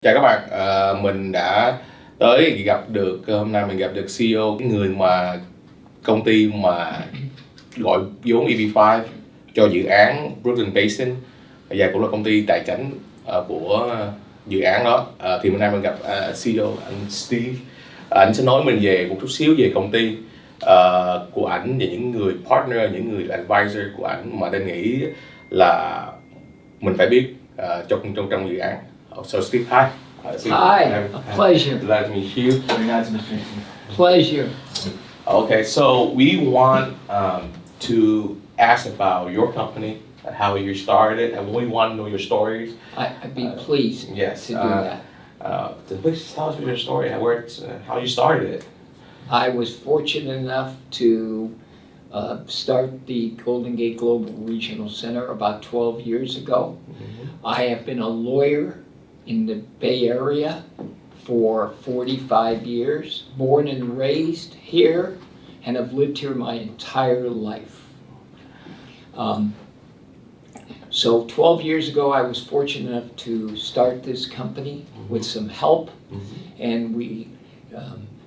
Chào các bạn, mình đã tới gặp được hôm nay mình gặp được CEO, cái người mà công ty mà gọi vốn EB5 cho dự án Brooklyn Basin và cũng là công ty tài chính của dự án đó. Thì hôm nay mình gặp CEO anh Steve. Anh sẽ nói mình về một chút xíu về công ty của ảnh và những người partner, những người advisor của ảnh mà anh nghĩ là mình phải biết trong dự án. So Steve, hi. Hi, a pleasure. Glad to meet you. Very nice, Mr. Anthony. Pleasure. Okay, so we want to ask about your company, how you started, and we want to know your stories. I'd be pleased Yes. to do that. Please tell us your story, how you started it. I was fortunate enough to start the Golden Gate Global Regional Center about 12 years ago. I have been a lawyer in the Bay Area for 45 years, born and raised here, and have lived here my entire life. So 12 years ago, I was fortunate enough to start this company with some help, and we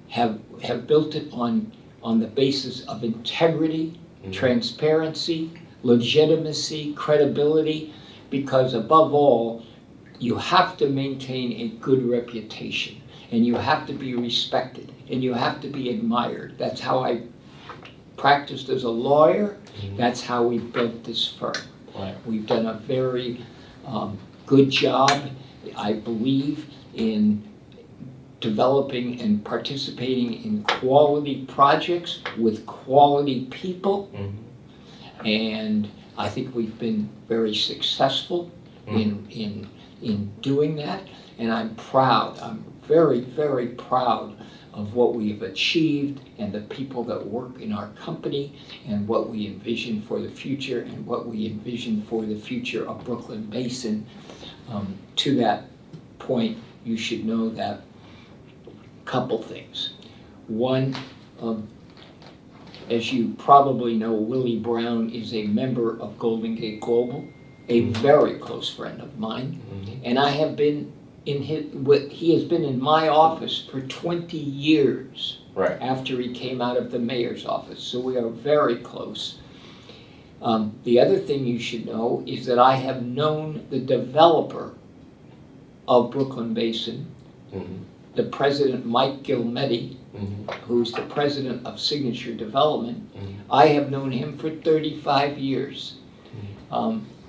have built it on the basis of integrity, transparency, legitimacy, credibility, because above all, you have to maintain a good reputation, and you have to be respected, and you have to be admired. That's how I practiced as a lawyer. That's how we built this firm. Right. We've done a very good job, I believe, in developing and participating in quality projects with quality people. And I think we've been very successful in doing that, and I'm proud. I'm very, very proud of what we've achieved and the people that work in our company and what we envision for the future and what we envision for the future of Brooklyn Basin. To that point, you should know that couple things. One, as you probably know, Willie Brown is a member of Golden Gate Global, a very close friend of mine, and I have been he has been in my office for 20 years. Right. After he came out of the mayor's office, so we are very close. The other thing you should know is that I have known the developer of Brooklyn Basin, the president, Mike Gilmetti, who's the president of Signature Development. I have known him for 35 years.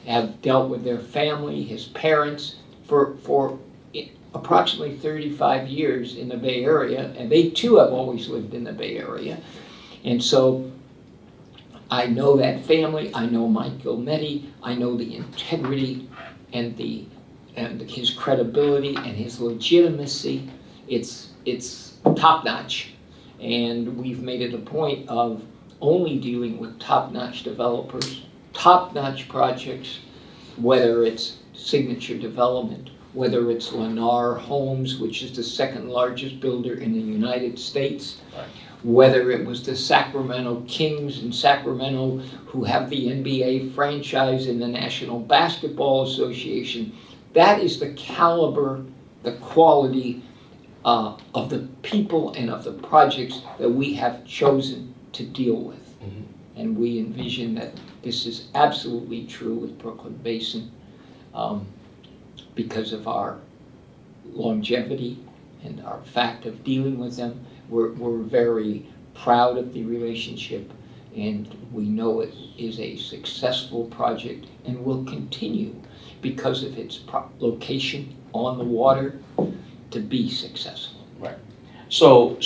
Have dealt with their family, his parents, for approximately 35 years in the Bay Area, and they too have always lived in the Bay Area. And so I know that family, I know Mike Gilmetti, I know the integrity and his credibility and his legitimacy. It's top-notch, and we've made it a point of only dealing with top-notch developers, top-notch projects, whether it's Signature Development, whether it's Lennar Homes, which is the second largest builder in the United States, whether it was the Sacramento Kings in Sacramento, who have the NBA franchise in the National Basketball Association. That is the caliber, the quality of the people and of the projects that we have chosen to deal with. And we envision that this is absolutely true with Brooklyn Basin because of our longevity and our fact of dealing with them. We're very proud of the relationship, and we know it is a successful project and will continue because of its location on the water to be successful. Right. So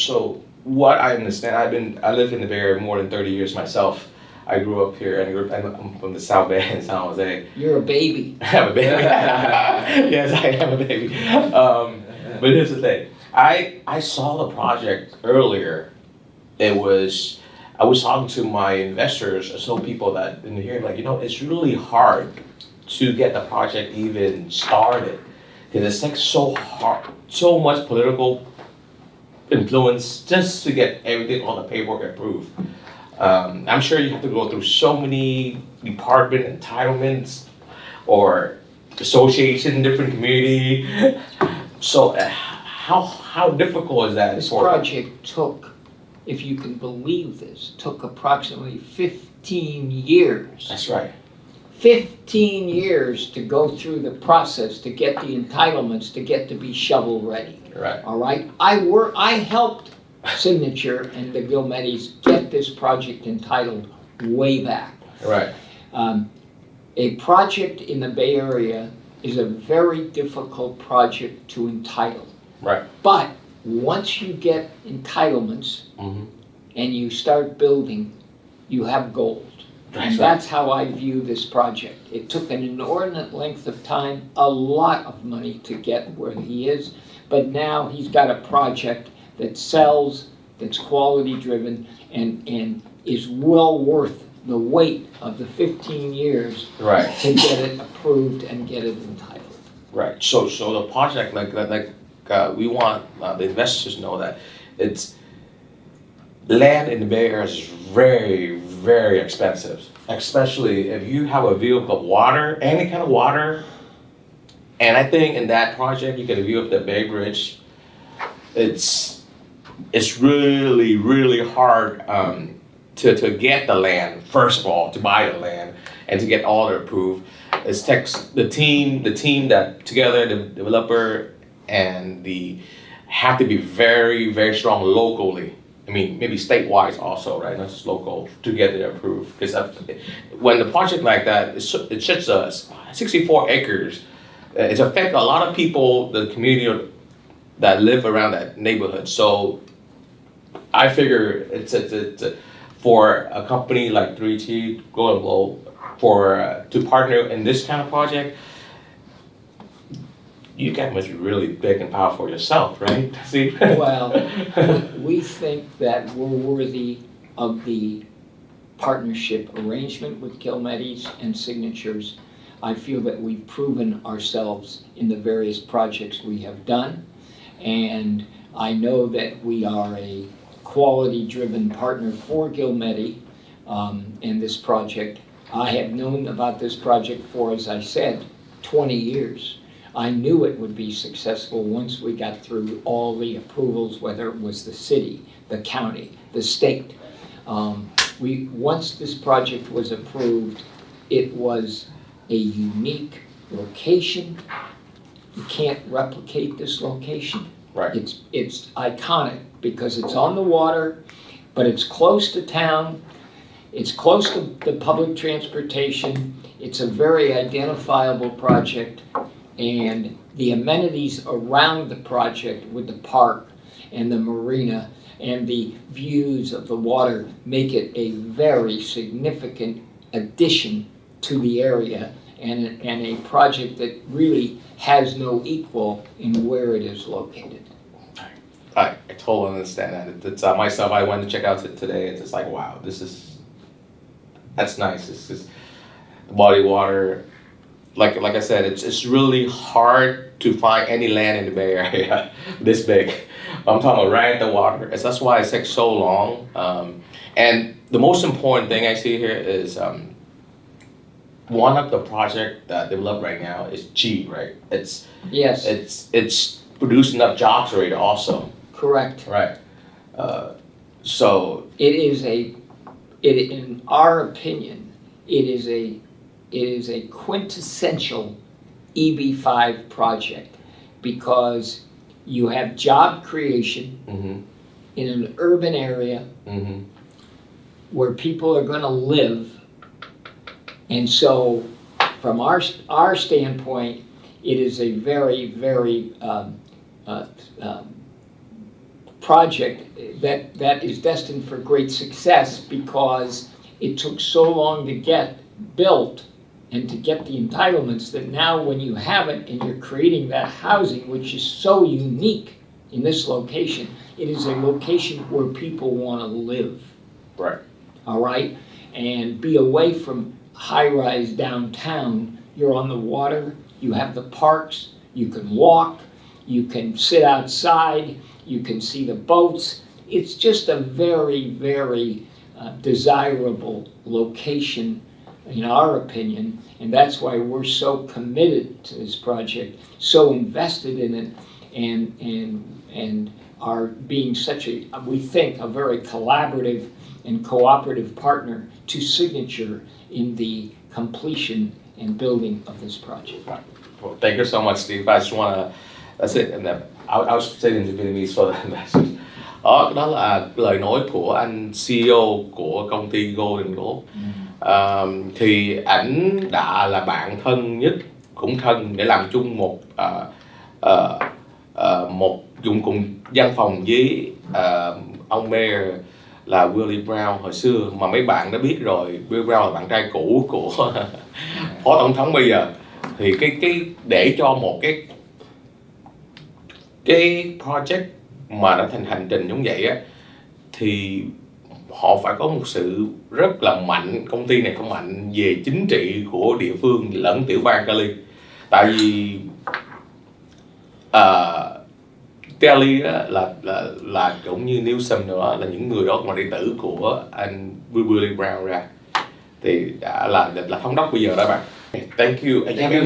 what I understand, I lived in the Bay Area more than 30 years myself. I grew up here, and I'm from the South Bay in San Jose. You're a baby. I'm a baby. Yes, I am a baby. But here's the thing. I saw the project earlier. I was talking to my investors, I saw people that in here, like, it's really hard to get the project even started. Because it's like so hard, so much political influence just to get everything on the paperwork approved. I'm sure you have to go through so many department entitlements or association, different community. So how difficult is that This for? project took, if you can believe this, took approximately 15 years. That's right. 15 years to go through the process, to get the entitlements, to get to be shovel ready. Right. All right? I helped Signature and the Gilmettis get this project entitled way back. Right. A project in the Bay Area is a very difficult project to entitle. Right. But once you get entitlements Mm-hmm. and you start building, you have gold. And that's how I view this project. It took an inordinate length of time, a lot of money to get where he is, but now he's got a project that sells, that's quality driven, and is well worth the weight of the 15 years Right. to get it approved and get it entitled. Right. So the project, we want the investors to know that it's land in the Bay Area is very, very expensive, especially if you have a view of water, any kind of water. And I think in that project, you get a view of the Bay Bridge. It's really, really hard to get the land, first of all, to buy the land and to get all the approved. It takes the team that together, the developer and have to be very, very strong locally. I mean, maybe statewide also, right? Not just local to get it approved. Because when the project like that, it's just 64 acres. It's affect a lot of people, the community that live around that neighborhood. So I figure it's for a company like 3T Global to partner in this kind of project. You guys must be really big and powerful yourself, right? See? Well, we think that we're worthy of the partnership arrangement with Gilmettis and Signatures. I feel that we've proven ourselves in the various projects we have done, and I know that we are a quality-driven partner for Gilmetti in this project. I have known about this project for, as I said, 20 years. I knew it would be successful once we got through all the approvals, whether it was the city, the county, the state. Once this project was approved, it was a unique location. You can't replicate this location. Right. It's iconic because it's on the water, but it's close to town. It's close to the public transportation. It's a very identifiable project. And the amenities around the project with the park and the marina and the views of the water make it a very significant addition to the area and a project that really has no equal in where it is located. I totally understand that. It's myself, I went to check out it today. It's just like, wow, that's nice. It's just the body of water. Like I said, it's really hard to find any land in the Bay Area this big. I'm talking about right at the water. That's why it takes so long. And the most important thing I see here is one of the project that developed right now is G, right? Yes. It's produced enough jobs already also. Correct. Right. So in our opinion, it is a quintessential EB5 project because you have job creation mm-hmm. in an urban area Mm-hmm. where people are going to live. And so from our standpoint, it is a very, very project that is destined for great success because it took so long to get built and to get the entitlements that now when you have it and you're creating that housing, which is so unique in this location, it is a location where people want to live. Right. All right? And be away from high-rise downtown. You're on the water, you have the parks, you can walk, you can sit outside, you can see the boats. It's just a very, very desirable location in our opinion, and that's why we're so committed to this project, so invested in it, and are being such a, we think, a very collaborative and cooperative partner to Signature in the completion and building of this project. Well, thank you so much, Steve. I just wanna, that's it, and I'll say it in Vietnamese for the message. Đó là lời nói của anh CEO của công ty Golden Gold. Thì ảnh đã là bạn thân nhất, cũng thân để làm chung một dùng cùng văn phòng với ông Mayor là Willie Brown hồi xưa, mà mấy bạn đã biết rồi. Willie Brown là bạn trai cũ của phó tổng thống bây giờ. Thì cái để cho một cái project mà nó thành hành trình giống vậy á, thì họ phải có một sự rất là mạnh, công ty này có mạnh về chính trị của địa phương lẫn tiểu bang Cali. Tại vì Delhi á, là cũng như Newsom nữa, là những người đó mà đệ tử của anh Willie Brown ra, thì đã là thống đốc bây giờ đó bạn. Thank you. Thank you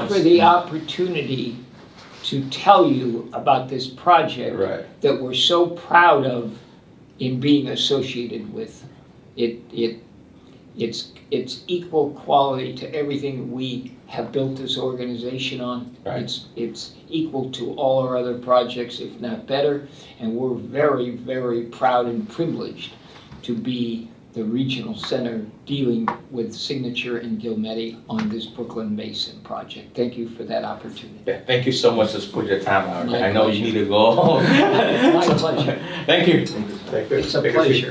for the opportunity to tell you about this project that we're so proud of in being associated with. It's equal quality to everything we have built this organization on. It's equal to all our other projects, if not better, and we're very, very proud and privileged to be the regional center dealing with Signature and Gilmedi on this Brooklyn Basin project. Thank you for that opportunity. Yeah, thank you so much for putting your time out. My I know pleasure. you need to go. My pleasure. Thank you. It's a pleasure.